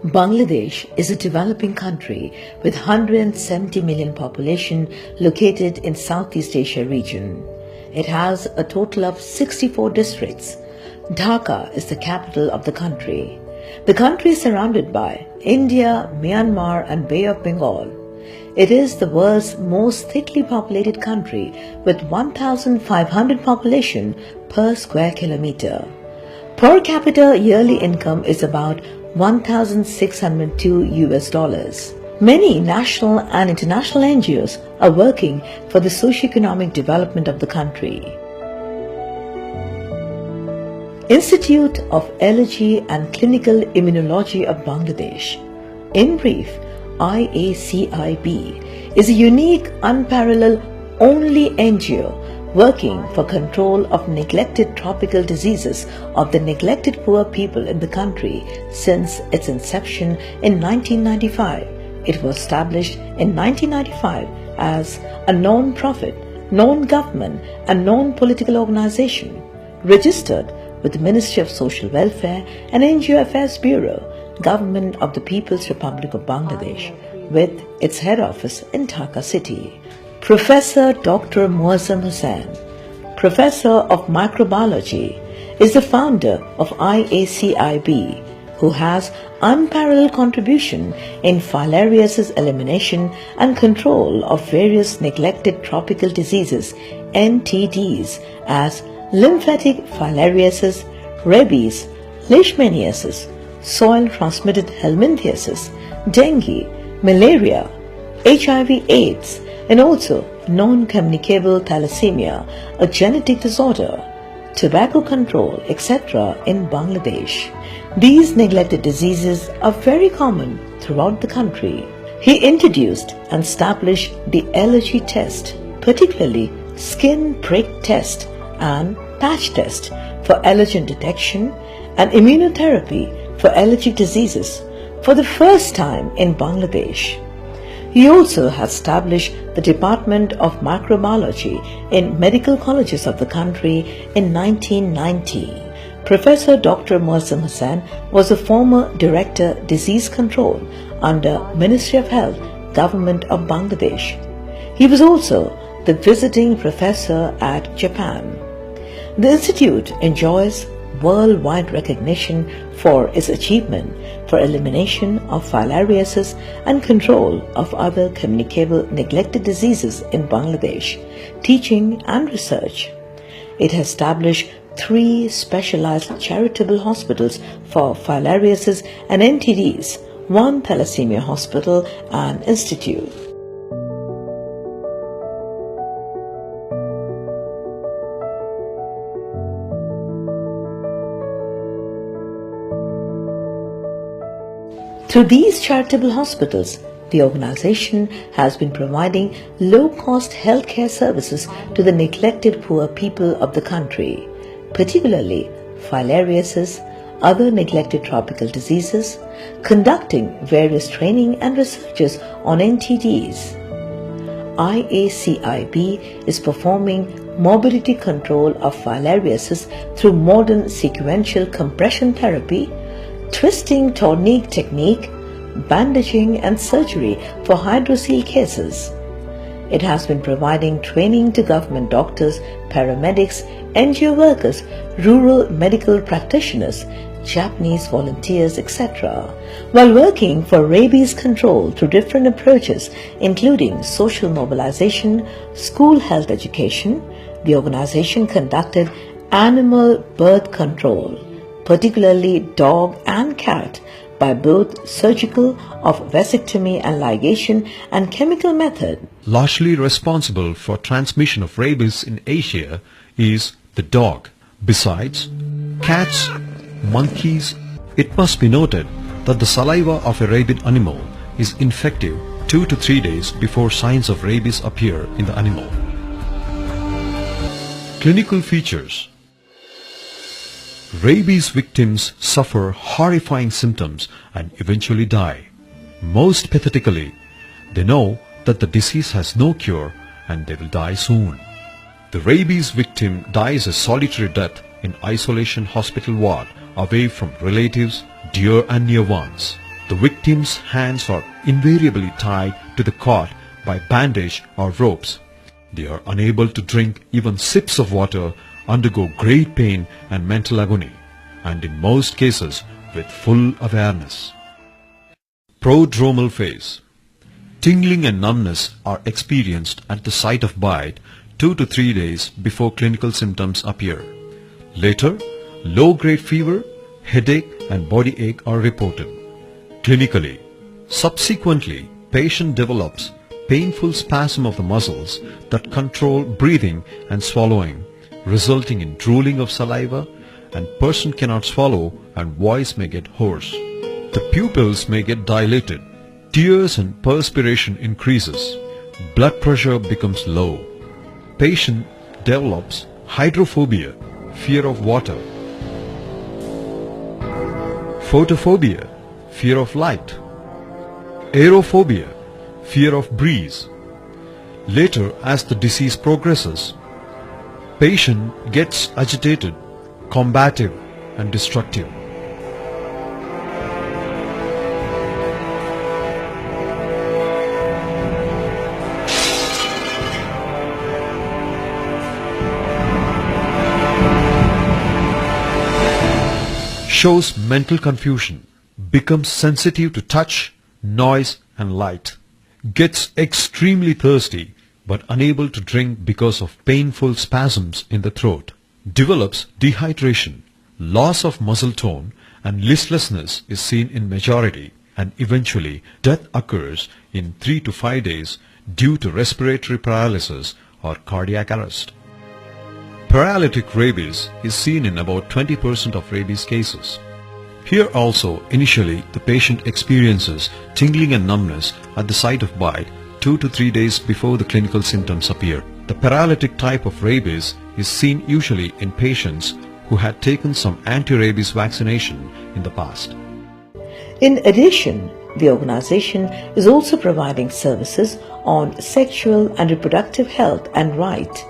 Bangladesh is a developing country with 170 million population located in Southeast Asia region. It has a total of 64 districts. Dhaka is the capital of the country. The country is surrounded by India, Myanmar and Bay of Bengal. It is the world's most thickly populated country with 1,500 population per square kilometer. Per capita yearly income is about $1,602. Many national and international NGOs are working for the socio-economic development of the country. Institute of Allergy and Clinical Immunology of Bangladesh, in brief IACIB, is a unique, unparalleled, only NGO working for control of neglected tropical diseases of the neglected poor people in the country since its inception in 1995. It was established in 1995 as a non-profit, non-government and non-political organization, registered with the Ministry of Social Welfare and NGO Affairs Bureau, Government of the People's Republic of Bangladesh, with its head office in Dhaka city. Professor Dr. Muazzam Hussain, Professor of Microbiology, is the founder of IACIB, who has unparalleled contribution in filariasis elimination and control of various neglected tropical diseases, NTDs, as lymphatic filariasis, rabies, leishmaniasis, soil-transmitted helminthiasis, dengue, malaria, HIV/AIDS, and also non-communicable thalassemia, a genetic disorder, tobacco control, etc. in Bangladesh. These neglected diseases are very common throughout the country. He introduced and established the allergy test, particularly skin prick test and patch test for allergen detection and immunotherapy for allergic diseases for the first time in Bangladesh. He also has established the Department of Microbiology in medical colleges of the country in 1990. Professor Dr. Muazzam Hussain was a former Director Disease Control under Ministry of Health, Government of Bangladesh. He was also the visiting professor at Japan. The institute enjoys worldwide recognition for its achievement for elimination of filariasis and control of other communicable neglected diseases in Bangladesh, teaching and research. It has established 3 specialized charitable hospitals for filariasis and NTDs, 1 thalassemia hospital and institute. Through these charitable hospitals, the organization has been providing low-cost healthcare services to the neglected poor people of the country, particularly filariasis, other neglected tropical diseases, conducting various training and researches on NTDs. IACIB is performing morbidity control of filariasis through modern sequential compression therapy, twisting tourniquet technique, bandaging and surgery for hydrocele cases. It has been providing training to government doctors, paramedics, NGO workers, rural medical practitioners, Japanese volunteers, etc., while working for rabies control through different approaches including social mobilization, school health education. The organization conducted animal birth control, particularly dog and cat, by both surgical of vasectomy and ligation and chemical method. Largely responsible for transmission of rabies in Asia is the dog. Besides cats, monkeys, it must be noted that the saliva of a rabid animal is infective 2 to 3 days before signs of rabies appear in the animal. Clinical features. Rabies victims suffer horrifying symptoms and eventually die. Most pathetically, they know that the disease has no cure and they will die soon. The rabies victim dies a solitary death in isolation hospital ward, away from relatives, dear and near ones. The victim's hands are invariably tied to the cot by bandage or ropes. They are unable to drink even sips of water, undergo great pain and mental agony, and in most cases with full awareness. Prodromal phase. Tingling and numbness are experienced at the site of bite 2 to 3 days before clinical symptoms appear. Later, low-grade fever, headache and body ache are reported. Clinically, subsequently, patient develops painful spasm of the muscles that control breathing and swallowing, resulting in drooling of saliva, and person cannot swallow and voice may get hoarse. The pupils may get dilated. Tears and perspiration increases. Blood pressure becomes low. Patient develops hydrophobia, fear of water. Photophobia, fear of light. Aerophobia, fear of breeze. Later, as the disease progresses, patient gets agitated, combative and destructive. Shows mental confusion, becomes sensitive to touch, noise and light, gets extremely thirsty but unable to drink because of painful spasms in the throat, develops dehydration, loss of muscle tone and listlessness is seen in majority, and eventually death occurs in 3 to 5 days due to respiratory paralysis or cardiac arrest. Paralytic rabies is seen in about 20% of rabies cases. Here also, initially, the patient experiences tingling and numbness at the site of bite 2 to 3 days before the clinical symptoms appear. The paralytic type of rabies is seen usually in patients who had taken some anti-rabies vaccination in the past. In addition, the organization is also providing services on sexual and reproductive health and right,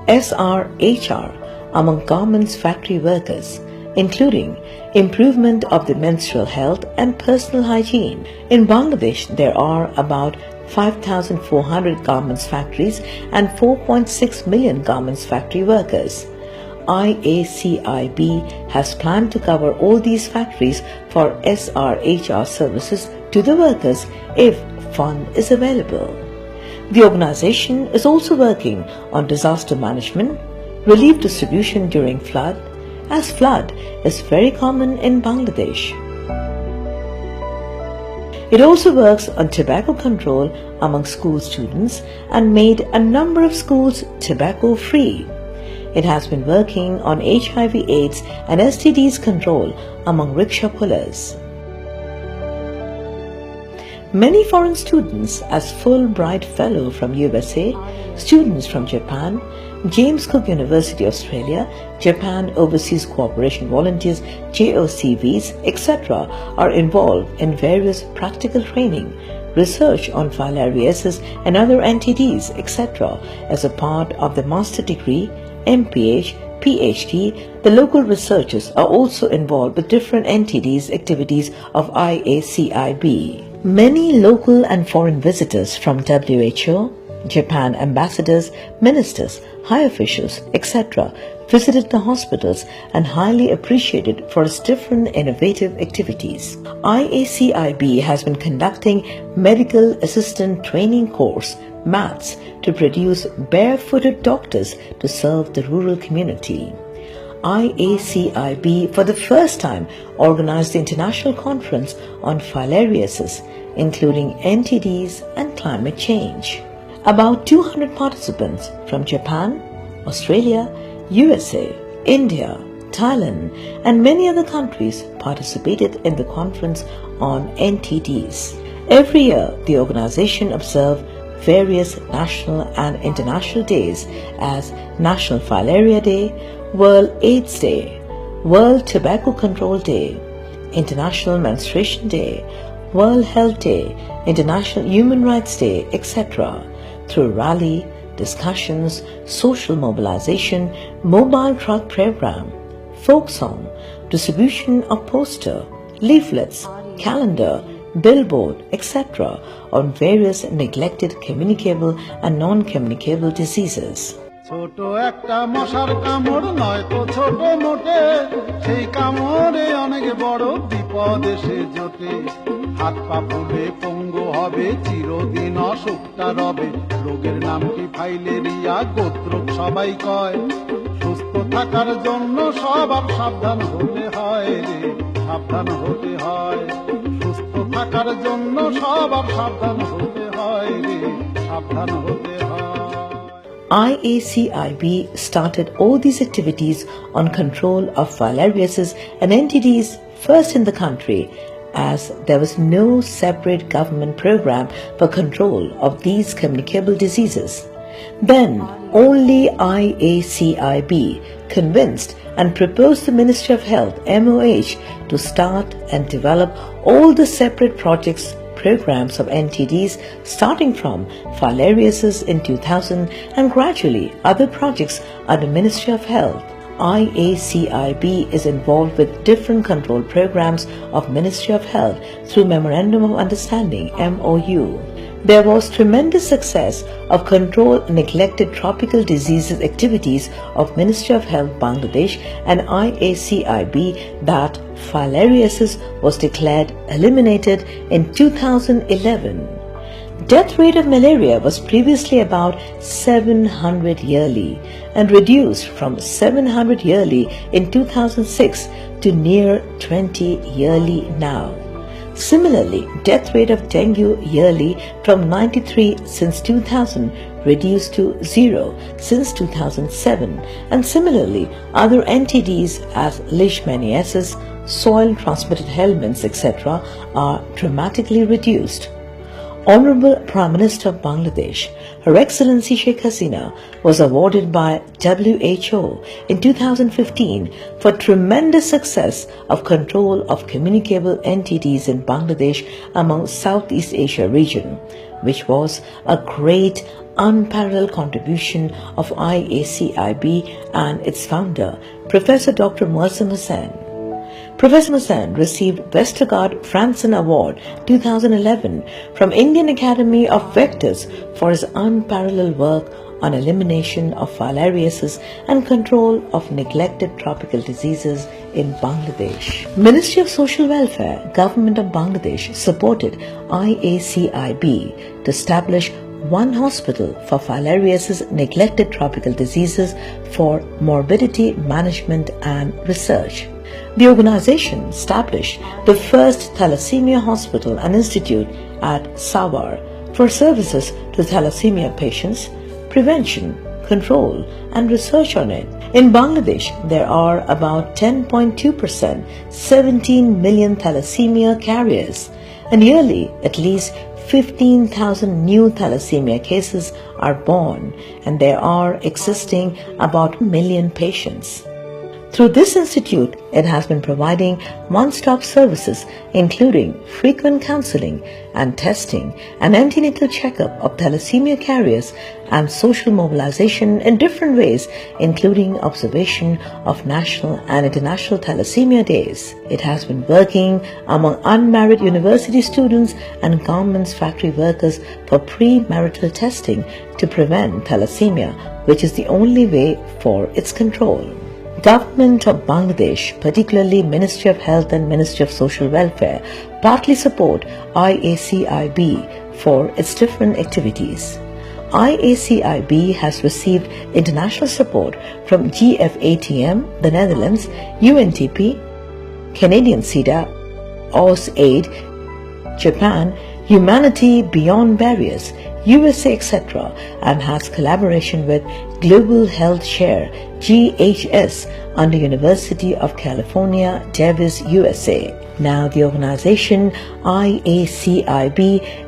SRHR, among garments factory workers, including improvement of the menstrual health and personal hygiene. In Bangladesh, there are about 5,400 garments factories and 4.6 million garments factory workers. IACIB has planned to cover all these factories for SRHR services to the workers if fund is available. The organization is also working on disaster management, relief distribution during flood, as flood is very common in Bangladesh. It also works on tobacco control among school students and made a number of schools tobacco-free. It has been working on HIV/AIDS and STDs control among rickshaw pullers. Many foreign students as Fulbright Fellow from USA, students from Japan, James Cook University Australia, Japan Overseas Cooperation Volunteers, JOCVs, etc. are involved in various practical training, research on filariasis and other NTDs, etc. as a part of the master degree, MPH, PhD. The local researchers are also involved with different NTDs activities of IACIB. Many local and foreign visitors from WHO, Japan ambassadors, ministers, high officials, etc. visited the hospitals and highly appreciated for its different innovative activities. IACIB has been conducting medical assistant training course, MATS, to produce barefooted doctors to serve the rural community. IACIB for the first time organized the international conference on filariasis, including NTDs and climate change. About 200 participants from Japan, Australia, USA, India, Thailand and many other countries participated in the conference on NTDs. Every year, the organization observes various national and international days as National Filaria Day, World AIDS Day, World Tobacco Control Day, International Menstruation Day, World Health Day, International Human Rights Day, etc. through rally, discussions, social mobilization, mobile truck program, folk song, distribution of poster, leaflets, calendar, billboard, etc. on various neglected communicable and non-communicable diseases. ছোট একটা মশার কামড় নয় তো ছোট মোটে, সেই কামড়ে অনেক বড় বিপদ এসে জোটে। হাত পা ফুলে পঙ্গু হবে, চিরদিন অসুখটা রবে। রোগের নাম কি ফাইলেরিয়া, গোত্র সবাই কয়। সুস্থ থাকার জন্য সবার সাবধান হতে হয় রে, সাবধান হতে হয়। সুস্থ থাকার জন্য সবার সাবধান হতে হয় রে, সাবধান হতে হয়। IACIB started all these activities on control of filariasis and NTDs first in the country, as there was no separate government program for control of these communicable diseases. Then only IACIB convinced and proposed the Ministry of Health (MOH) to start and develop all the separate projects, programs of NTDs, starting from filariasis in 2000 and gradually other projects under Ministry of Health. IACIB is involved with different control programs of Ministry of Health through Memorandum of Understanding (MOU). There was tremendous success of control neglected tropical diseases activities of Ministry of Health Bangladesh and IACIB that filariasis was declared eliminated in 2011. Death rate of malaria was previously about 700 yearly and reduced from 700 yearly in 2006 to near 20 yearly now. Similarly, death rate of dengue yearly from 93 since 2000 reduced to 0 since 2007, and similarly other NTDs as leishmaniasis, soil transmitted ailments, etc. are dramatically reduced. Honorable Prime Minister of Bangladesh, Her Excellency Sheikh Hasina, was awarded by WHO in 2015 for tremendous success of control of communicable NTDs in Bangladesh among Southeast Asia region, which was a great unparalleled contribution of IACIB and its founder, Professor Dr. Muazzam Hussain. Professor Hussain received Westergaard Franzen Award 2011 from Indian Academy of Vectors for his unparalleled work on elimination of filariasis and control of neglected tropical diseases in Bangladesh. Ministry of Social Welfare, Government of Bangladesh supported IACIB to establish one hospital for filariasis neglected tropical diseases for morbidity management and research. The organization established the first thalassemia hospital and institute at Sawar for services to thalassemia patients, prevention, control, and research on it. In Bangladesh, there are about 10.2%, 17 million thalassemia carriers, and yearly at least 15,000 new thalassemia cases are born, and there are existing about 1 million patients. Through this institute, it has been providing one-stop services including frequent counseling and testing, an antenatal checkup of thalassemia carriers, and social mobilization in different ways, including observation of national and international thalassemia days. It has been working among unmarried university students and government's factory workers for pre-marital testing to prevent thalassemia, which is the only way for its control. Government of Bangladesh, particularly Ministry of Health and Ministry of Social Welfare, partly support IACIB for its different activities. IACIB has received international support from GFATM, the Netherlands, UNDP, Canadian CIDA, AUSAID, Japan, Humanity Beyond Barriers, USA, etc., and has collaboration with Global Health Share, GHS, under University of California, Davis, USA. Now the organization IACIB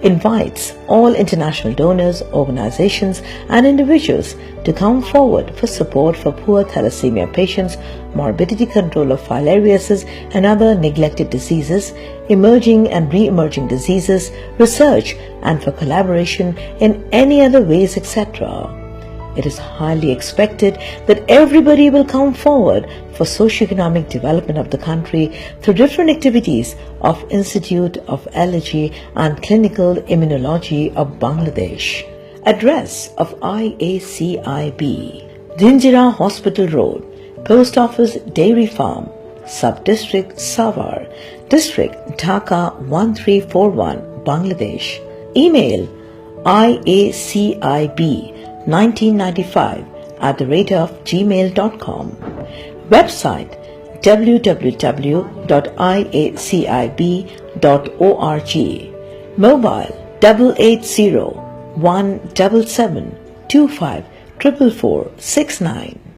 invites all international donors, organizations, and individuals to come forward for support for poor thalassemia patients, morbidity control of filariasis and other neglected diseases, emerging and re-emerging diseases, research, and for collaboration in any other ways, etc. it is highly expected that everybody will come forward for socio-economic development of the country through different activities of Institute of Allergy and Clinical Immunology of Bangladesh. Address of IACIB: Dinjira Hospital Road, Post Office Dairy Farm, Sub-District Savar, District Dhaka 1341, Bangladesh. Email iacib1995@gmail.com. Website www.iacib.org. Mobile 880-177-25-44469.